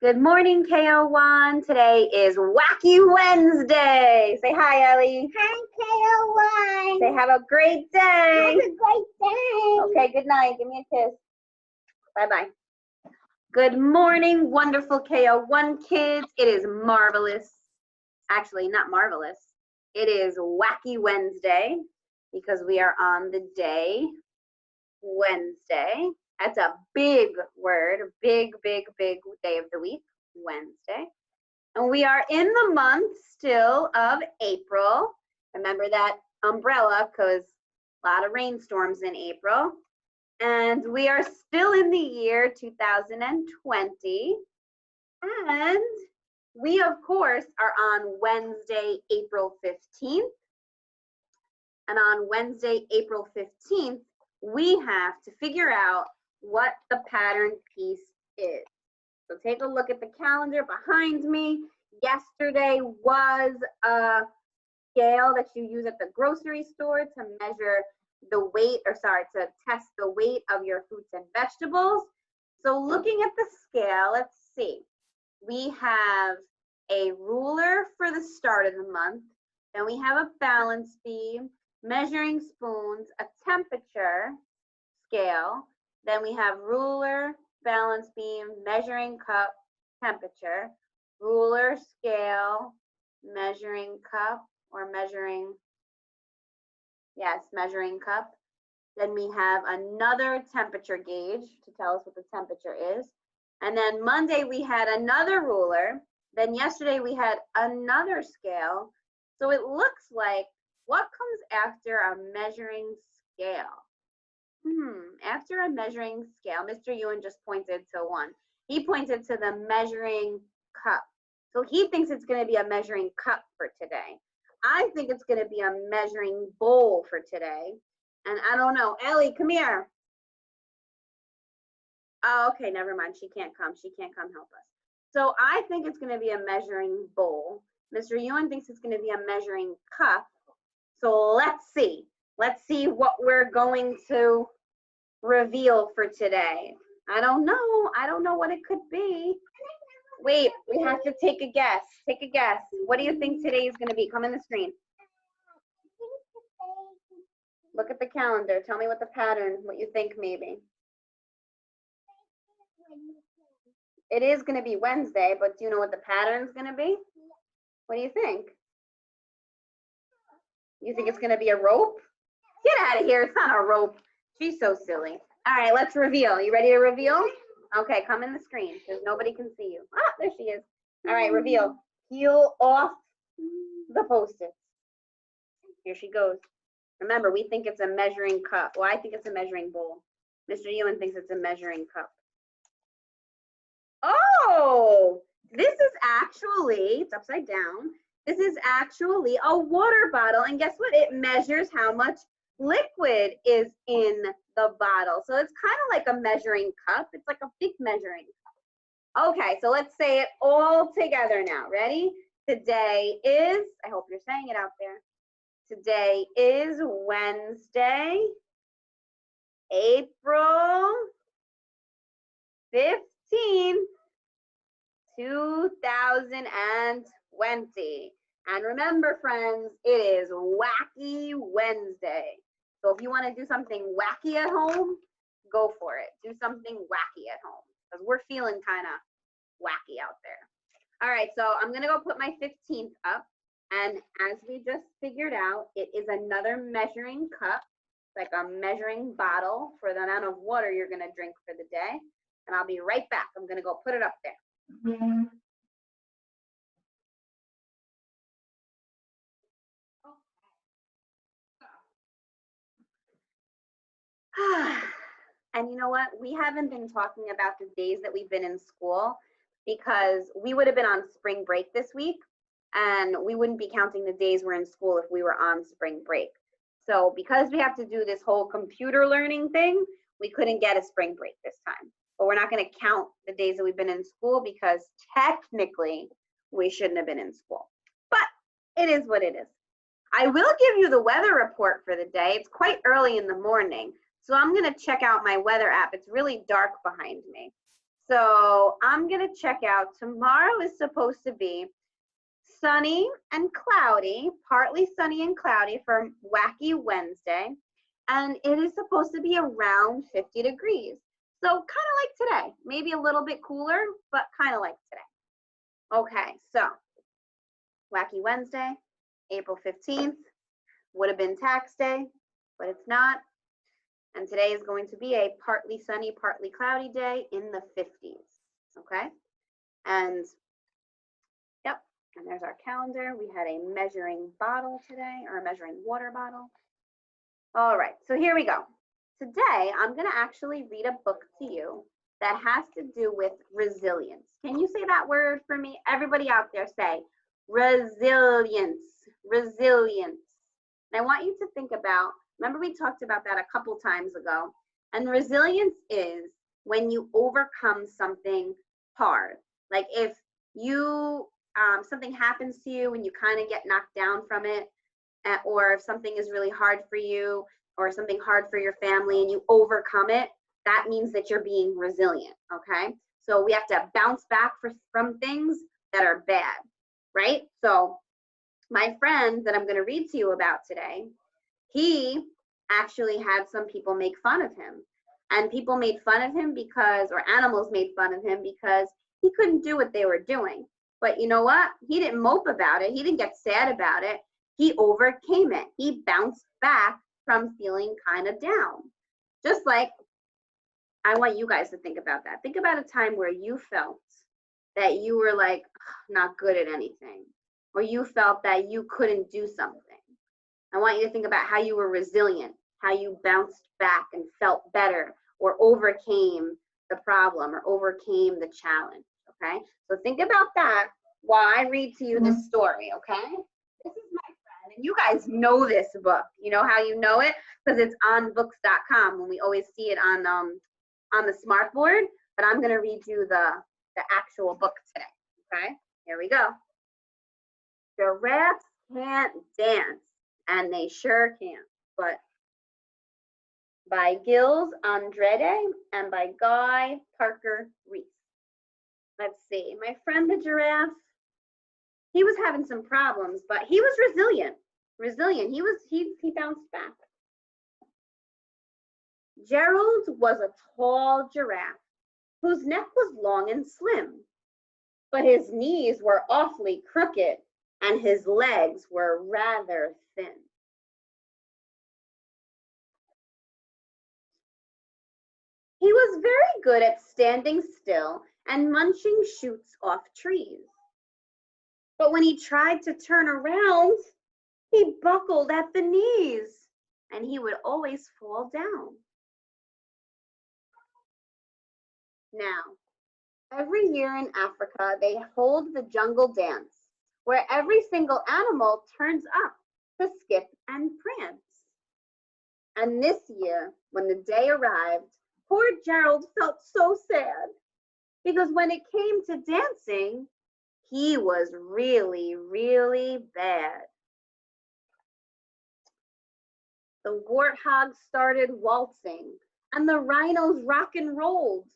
Good morning, KO1. Today is Wacky Wednesday. Say hi, Ellie. Hi, KO1. Say have a great day. Have a great day. Okay, good night. Give me a kiss. Bye-bye. Good morning, wonderful KO1 kids. It is marvelous. Actually, not marvelous. It is Wacky Wednesday because we are on the day Wednesday. That's a big word, big day of the week, Wednesday. And we are in the month still of April. Remember that umbrella because a lot of rainstorms in April. And we are still in the year 2020. And we, of course, are on Wednesday, April 15th. And on Wednesday, April 15th, we have to figure out what the pattern piece is. So take a look at the calendar behind me. Yesterday was a scale that you use at the grocery store to measure the weight, to test the weight of your fruits and vegetables. So looking at the scale, let's see. We have a ruler for the start of the month. Then we have a balance beam, measuring spoons, a temperature scale. Then we have ruler, balance beam, measuring cup, temperature, ruler, scale, measuring cup or measuring cup. Then we have another temperature gauge to tell us what the temperature is. And then Monday we had another ruler. Then yesterday we had another scale. So it looks like what comes after a measuring scale? After a measuring scale, Mr. Ewan just pointed to one. He pointed to the measuring cup. So he thinks it's going to be a measuring cup for today. I think it's going to be a measuring bowl for today. And I don't know. Ellie, come here. Oh, okay, never mind. She can't come. She can't come help us. So I think it's going to be a measuring bowl. Mr. Ewan thinks it's going to be a measuring cup. So let's see. Let's see what we're going to reveal for today. I don't know. I don't know what it could be. Wait, we have to take a guess. Take a guess. What do you think today is going to be? Come in the screen. Look at the calendar. Tell me what the pattern, what you think maybe. It is going to be Wednesday, but do you know what the pattern's going to be? What do you think? You think it's going to be a rope? Get out of here. It's not a rope. She's so silly. All right, let's reveal. You ready to reveal? Okay, come in the screen because nobody can see you. Ah, there she is. All right, reveal. Peel off the Post-its. Here she goes. Remember, we think it's a measuring cup. Well, I think it's a measuring bowl. Mr. Ewan thinks it's a measuring cup. Oh, this is actually, it's upside down. This is actually a water bottle. And guess what? It measures how much liquid is in the bottle. So it's kind of like a measuring cup. It's like a big measuring cup. Okay, so let's say it all together now. Ready? Today is, I hope you're saying it out there. Today is Wednesday, April 15th, 2020. And remember, friends, it is Wacky Wednesday. So if you want to do something wacky at home, go for it. Do something wacky at home because we're feeling kind of wacky out there. All right, so I'm going to go put my 15th up. And as we just figured out, it is another measuring cup, like a measuring bottle for the amount of water you're going to drink for the day. And I'll be right back. I'm going to go put it up there. And you know what? We haven't been talking about the days that we've been in school because we would have been on spring break this week and we wouldn't be counting the days we're in school if we were on spring break. So because we have to do this whole computer learning thing, we couldn't get a spring break this time. But we're not going to count the days that we've been in school because technically we shouldn't have been in school. But it is what it is. I will give you the weather report for the day. It's quite early in the morning. So I'm going to check out my weather app. It's really dark behind me. So I'm gonna check out. Tomorrow is supposed to be sunny and cloudy, partly sunny and cloudy for Wacky Wednesday. And it is supposed to be around 50 degrees. So kind of like today, maybe a little bit cooler, but kind of like today. Okay, so Wacky Wednesday, April 15th, would have been tax day, but it's not. And today is going to be a partly sunny, partly cloudy day in the 50s, okay? And yep, and there's our calendar. We had a measuring bottle today, or a measuring water bottle. All right, so here we go. Today, I'm gonna actually read a book to you that has to do with resilience. Can you say that word for me? Everybody out there say resilience, resilience. And I want you to think about, remember we talked about that a couple times ago, and resilience is when you overcome something hard. Like if you, something happens to you and you kind of get knocked down from it, or if something is really hard for you or something hard for your family and you overcome it, that means that you're being resilient, okay? So we have to bounce back from things that are bad, right? So my friend that I'm going to read to you about today, he actually had some people make fun of him. And people made fun of him because, or animals made fun of him because he couldn't do what they were doing. But you know what? He didn't mope about it. He didn't get sad about it. He overcame it. He bounced back from feeling kind of down. Just like, I want you guys to think about that. Think about a time where you felt that you were like not good at anything, or you felt that you couldn't do something. I want you to think about how you were resilient, how you bounced back and felt better, or overcame the problem or overcame the challenge, okay? So think about that while I read to you this story, okay? This is my friend, and you guys know this book. You know how you know it? Because it's on books.com when we always see it on the smart board, but I'm gonna read you the actual book today, okay? Here we go. Giraffes can't dance, and they sure can't, but by Gilles Andrade and by Guy Parker Reese. Let's see, my friend the giraffe, he was having some problems, but he was resilient. He bounced back. Gerald was a tall giraffe whose neck was long and slim, but his knees were awfully crooked and his legs were rather thin. He was very good at standing still and munching shoots off trees. But when he tried to turn around, he buckled at the knees and he would always fall down. Now, every year in Africa, they hold the jungle dance, where every single animal turns up to skip and prance. And this year, when the day arrived, poor Gerald felt so sad, because when it came to dancing, he was really, really bad. The warthogs started waltzing, and the rhinos rock and rolled.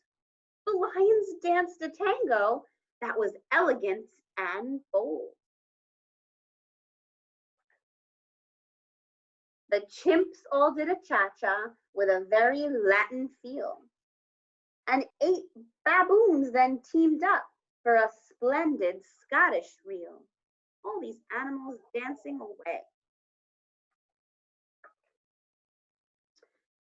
The lions danced a tango that was elegant and bold. The chimps all did a cha-cha with a very Latin feel. And 8 baboons then teamed up for a splendid Scottish reel. All these animals dancing away.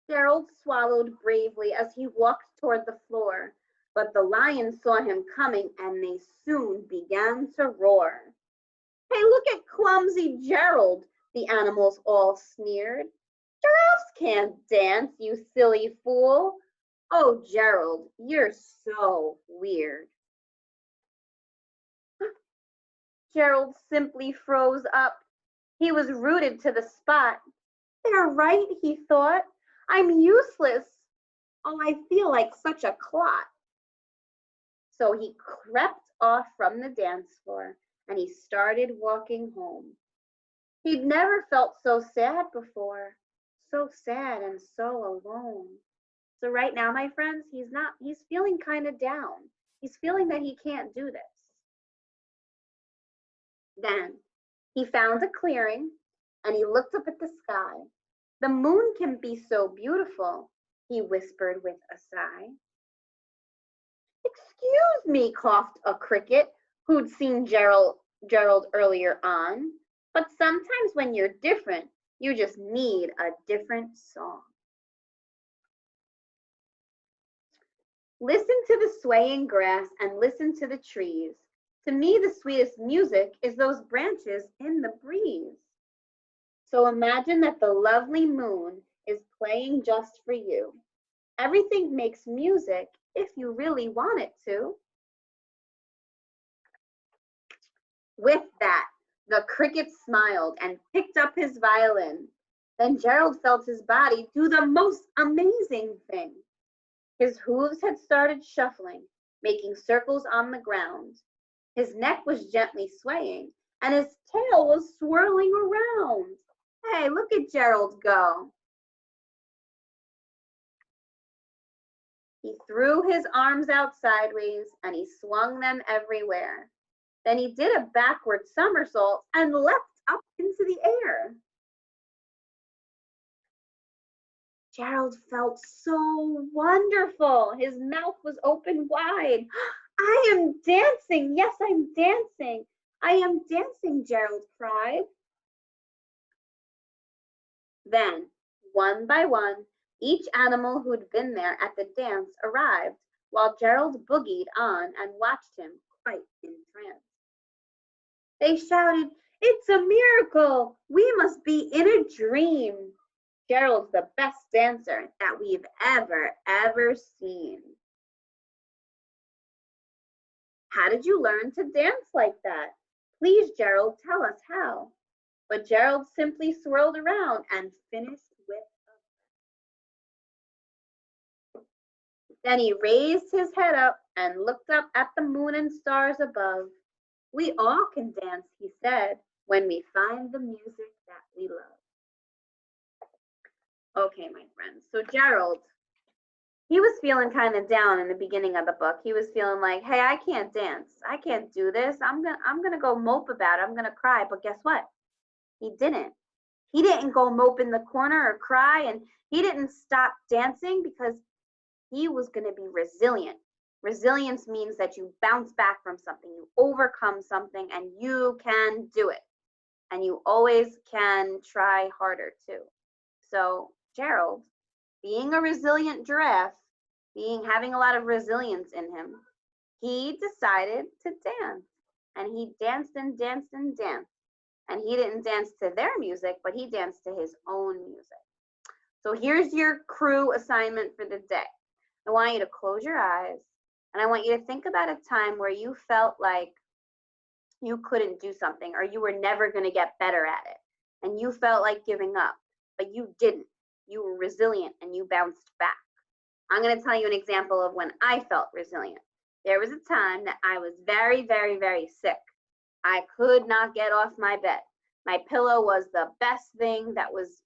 Gerald swallowed bravely as he walked toward the floor, but the lions saw him coming and they soon began to roar. Hey, look at clumsy Gerald, the animals all sneered. Giraffes can't dance, you silly fool. Oh, Gerald, you're so weird. Gerald simply froze up. He was rooted to the spot. They're right, he thought. I'm useless. Oh, I feel like such a clot. So he crept off from the dance floor and he started walking home. He'd never felt so sad before, so sad and so alone. So right now, my friends, he's feeling kind of down. He's feeling that he can't do this. Then he found a clearing and he looked up at the sky. The moon can be so beautiful, he whispered with a sigh. Excuse me, coughed a cricket who'd seen Gerald earlier on. But sometimes when you're different, you just need a different song. Listen to the swaying grass and listen to the trees. To me, the sweetest music is those branches in the breeze. So imagine that the lovely moon is playing just for you. Everything makes music if you really want it to. With that, the cricket smiled and picked up his violin. Then Gerald felt his body do the most amazing thing. His hooves had started shuffling, making circles on the ground. His neck was gently swaying, and his tail was swirling around. Hey, look at Gerald go. He threw his arms out sideways, and he swung them everywhere. Then he did a backward somersault and leapt up into the air. Gerald felt so wonderful. His mouth was open wide. I am dancing. Yes, I'm dancing. I am dancing, Gerald cried. Then, one by one, each animal who'd been there at the dance arrived, while Gerald boogied on and watched him quite entranced. They shouted, "It's a miracle! We must be in a dream! Gerald's the best dancer that we've ever seen." How did you learn to dance like that? Please, Gerald, tell us how. But Gerald simply swirled around and finished with a... Then he raised his head up and looked up at the moon and stars above. We all can dance, he said, when we find the music that we love. Okay, my friends, so Gerald, he was feeling kind of down in the beginning of the book. He was feeling like, hey, I can't dance. I can't do this. I'm gonna go mope about it. I'm gonna cry. But guess what? He didn't. He didn't go mope in the corner or cry, and he didn't stop dancing because he was gonna be resilient. Resilience means that you bounce back from something, you overcome something, and you can do it. And you always can try harder too. So Gerald, being a resilient giraffe, having a lot of resilience in him, he decided to dance. And he danced and danced and danced. And he didn't dance to their music, but he danced to his own music. So here's your crew assignment for the day. I want you to close your eyes, and I want you to think about a time where you felt like you couldn't do something or you were never going to get better at it. And you felt like giving up, but you didn't. You were resilient and you bounced back. I'm going to tell you an example of when I felt resilient. There was a time that I was very, very, very sick. I could not get off my bed. My pillow was the best thing that was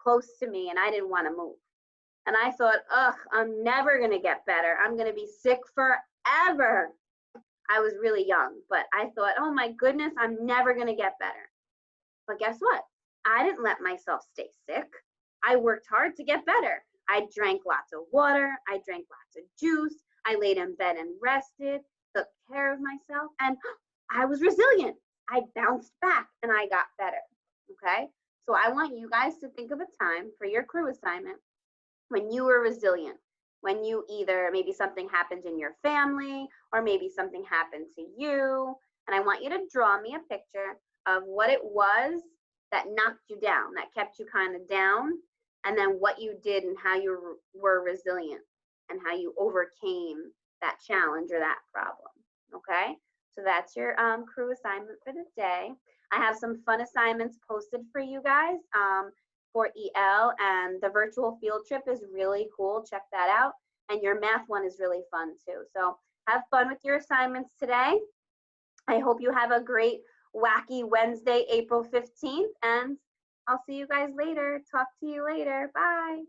close to me, and I didn't want to move. And I thought, ugh, I'm never going to get better. I'm going to be sick forever. I was really young, but I thought, oh my goodness, I'm never going to get better. But guess what? I didn't let myself stay sick. I worked hard to get better. I drank lots of water. I drank lots of juice. I laid in bed and rested, took care of myself, and I was resilient. I bounced back and I got better. Okay? So I want you guys to think of a time for your crew assignment when you were resilient, when you either maybe something happened in your family or maybe something happened to you. And I want you to draw me a picture of what it was that knocked you down, that kept you kind of down, and then what you did and how you were resilient and how you overcame that challenge or that problem. Okay? So that's your crew assignment for the day. I have some fun assignments posted for you guys for EL, and the virtual field trip is really cool. Check that out. And your math one is really fun too. So have fun with your assignments today. I hope you have a great wacky Wednesday, April 15th, and I'll see you guys later. Talk to you later. Bye.